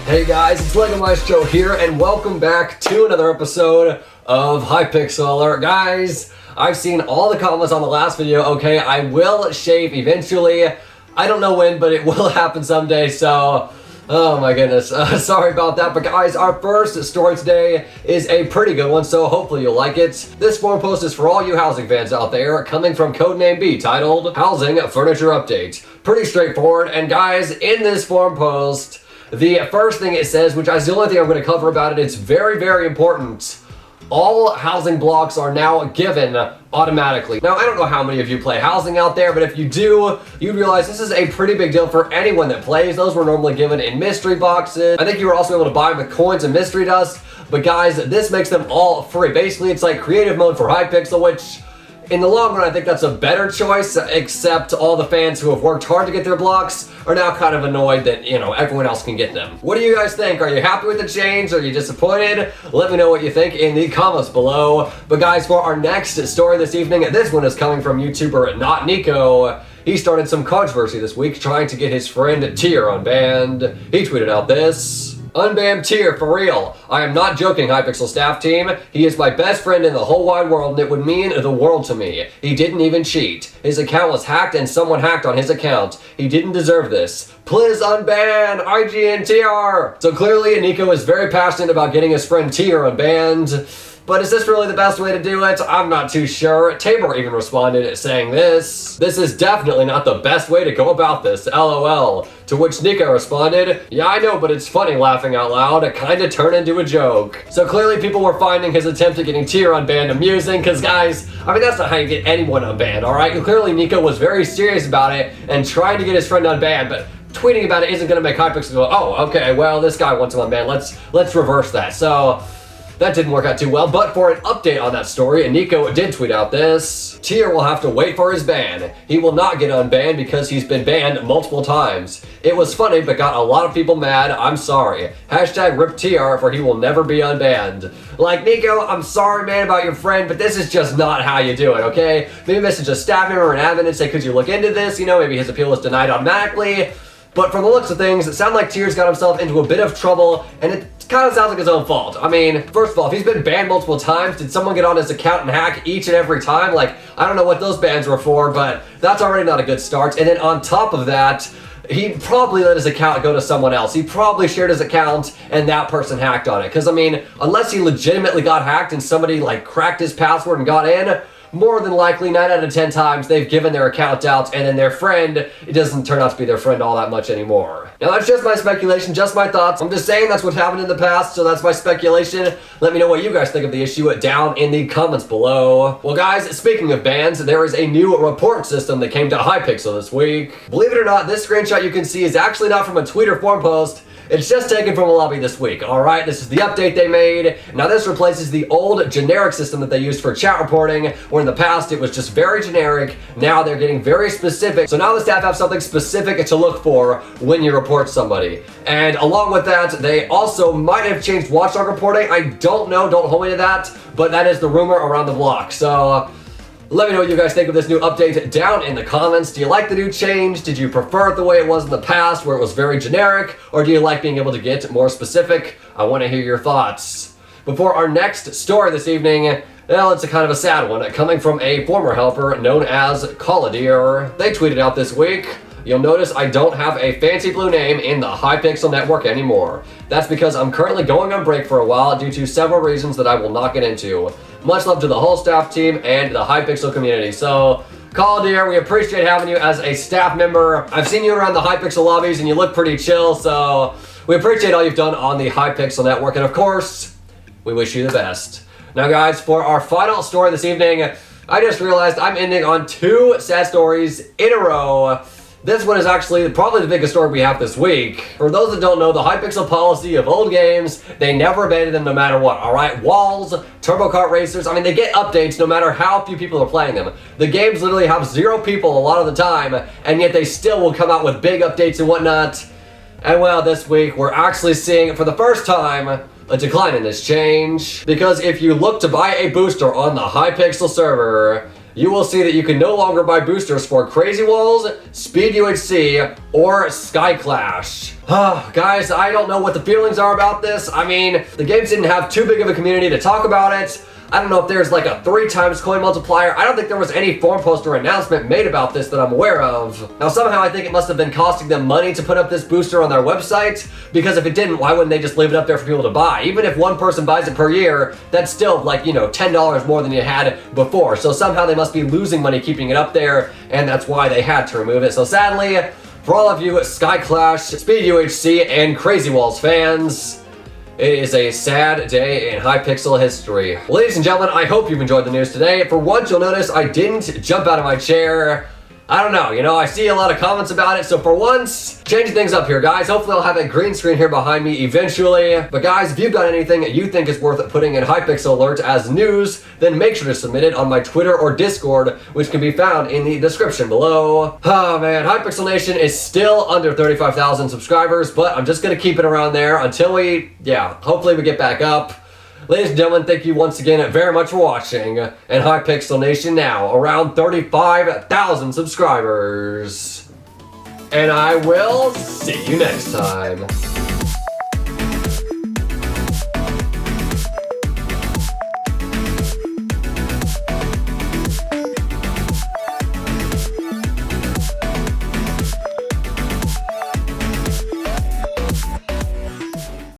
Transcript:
Hey guys, it's Lego Maestro here, and welcome back to another episode of Hypixel. Guys, I've seen all the comments on the last video, okay? I will shave eventually. I don't know when, but it will happen someday, so... Oh my goodness, sorry about that, but guys, our first story today is a pretty good one, so hopefully you'll like it. This forum post is for all you housing fans out there, coming from Codename B, titled Housing Furniture Update. Pretty straightforward, and guys, in this forum post, the first thing it says, which is the only thing I'm going to cover about it, it's very, very important. All housing blocks are now given automatically. Now, I don't know how many of you play housing out there, but if you do, you realize this is a pretty big deal for anyone that plays. Those were normally given in mystery boxes. I think you were also able to buy them with coins and mystery dust, but guys, this makes them all free. Basically, it's like creative mode for Hypixel, which in the long run, I think that's a better choice, except all the fans who have worked hard to get their blocks are now kind of annoyed that, you know, everyone else can get them. What do you guys think? Are you happy with the change? Are you disappointed? Let me know what you think in the comments below. But guys, for our next story this evening, this one is coming from YouTuber NotNico. He started some controversy this week trying to get his friend Tiar unbanned. He tweeted out this: "Unban Tiar for real. I am not joking, Hypixel staff team. He is my best friend in the whole wide world and it would mean the world to me. He didn't even cheat. His account was hacked and someone hacked on his account. He didn't deserve this. Please unban IGN Tiar." So clearly Nico is very passionate about getting his friend Tiar unbanned. But is this really the best way to do it? I'm not too sure. Tayber even responded saying this: "This is definitely not the best way to go about this, LOL." To which Nico responded, "Yeah, I know, but it's funny laughing out loud. It kinda turned into a joke." So clearly people were finding his attempt at getting Tiar unbanned amusing, because guys, I mean, that's not how you get anyone unbanned, alright? Clearly Nico was very serious about it and trying to get his friend unbanned, but tweeting about it isn't gonna make Hypixel go, "Oh, okay, well, this guy wants him unbanned. Let's reverse that." So that didn't work out too well, but for an update on that story, Nico did tweet out this: "Tiar will have to wait for his ban. He will not get unbanned because he's been banned multiple times. It was funny, but got a lot of people mad. I'm sorry. Hashtag rip Tiar, for he will never be unbanned." Like, Nico, I'm sorry, man, about your friend, but this is just not how you do it, okay? Maybe message a staff member or an admin and say, "Could you look into this?" You know, maybe his appeal was denied automatically. But from the looks of things, it sounds like Tiar's got himself into a bit of trouble, and it kind of sounds like his own fault. I mean, first of all, if he's been banned multiple times, did someone get on his account and hack each and every time? Like, I don't know what those bans were for, but that's already not a good start. And then on top of that, he probably let his account go to someone else. He probably shared his account and that person hacked on it. Because, I mean, unless he legitimately got hacked and somebody, like, cracked his password and got in, more than likely, 9 out of 10 times, they've given their account out, and then their friend, it doesn't turn out to be their friend all that much anymore. Now, that's just my speculation, just my thoughts. I'm just saying that's what happened in the past, so that's my speculation. Let me know what you guys think of the issue down in the comments below. Well, guys, speaking of bans, there is a new report system that came to Hypixel this week. Believe it or not, this screenshot you can see is actually not from a tweet or forum post. It's just taken from a lobby this week, alright? This is the update they made. Now this replaces the old generic system that they used for chat reporting, where in the past it was just very generic. Now they're getting very specific. So now the staff have something specific to look for when you report somebody. And along with that, they also might have changed watchdog reporting. I don't know, don't hold me to that, but that is the rumor around the block. So let me know what you guys think of this new update down in the comments. Do you like the new change? Did you prefer it the way it was in the past, where it was very generic? Or do you like being able to get more specific? I want to hear your thoughts. Before our next story this evening, well, it's a kind of a sad one, coming from a former helper known as Kualidir. They tweeted out this week: "You'll notice I don't have a fancy blue name in the Hypixel network anymore. That's because I'm currently going on break for a while due to several reasons that I will not get into. Much love to the whole staff team and the Hypixel community." So, Kualidir, we appreciate having you as a staff member. I've seen you around the Hypixel lobbies and you look pretty chill, so we appreciate all you've done on the Hypixel network, and of course, we wish you the best. Now guys, for our final story this evening, I just realized I'm ending on 2 sad stories in a row. This one is actually probably the biggest story we have this week. For those that don't know, the Hypixel policy of old games, they never abandon them no matter what, alright? Walls, Turbo Kart Racers, I mean, they get updates no matter how few people are playing them. The games literally have 0 people a lot of the time, and yet they still will come out with big updates and whatnot. And well, this week, we're actually seeing, for the first time, a decline in this change. Because if you look to buy a booster on the Hypixel server, you will see that you can no longer buy boosters for Crazy Walls, Speed UHC, or Sky Clash. Guys, I don't know what the feelings are about this. I mean, the games didn't have too big of a community to talk about it. I don't know if there's like a 3 times coin multiplier. I don't think there was any forum post or announcement made about this that I'm aware of. Now somehow I think it must have been costing them money to put up this booster on their website, because if it didn't, why wouldn't they just leave it up there for people to buy? Even if one person buys it per year, that's still like, you know, $10 more than you had before. So somehow they must be losing money keeping it up there, and that's why they had to remove it. So sadly, for all of you Sky Clash, Speed UHC, and Crazy Walls fans, it is a sad day in Hypixel history. Ladies and gentlemen, I hope you've enjoyed the news today. For once, you'll notice I didn't jump out of my chair. I don't know, you know, I see a lot of comments about it, so for once, changing things up here, guys. Hopefully I'll have a green screen here behind me eventually. But guys, if you've got anything you think is worth putting in Hypixel Alert as news, then make sure to submit it on my Twitter or Discord, which can be found in the description below. Oh man, Hypixel Nation is still under 35,000 subscribers, but I'm just gonna keep it around there until hopefully we get back up. Ladies and gentlemen, thank you once again very much for watching, and Hypixel Nation now around 35,000 subscribers. And I will see you next time.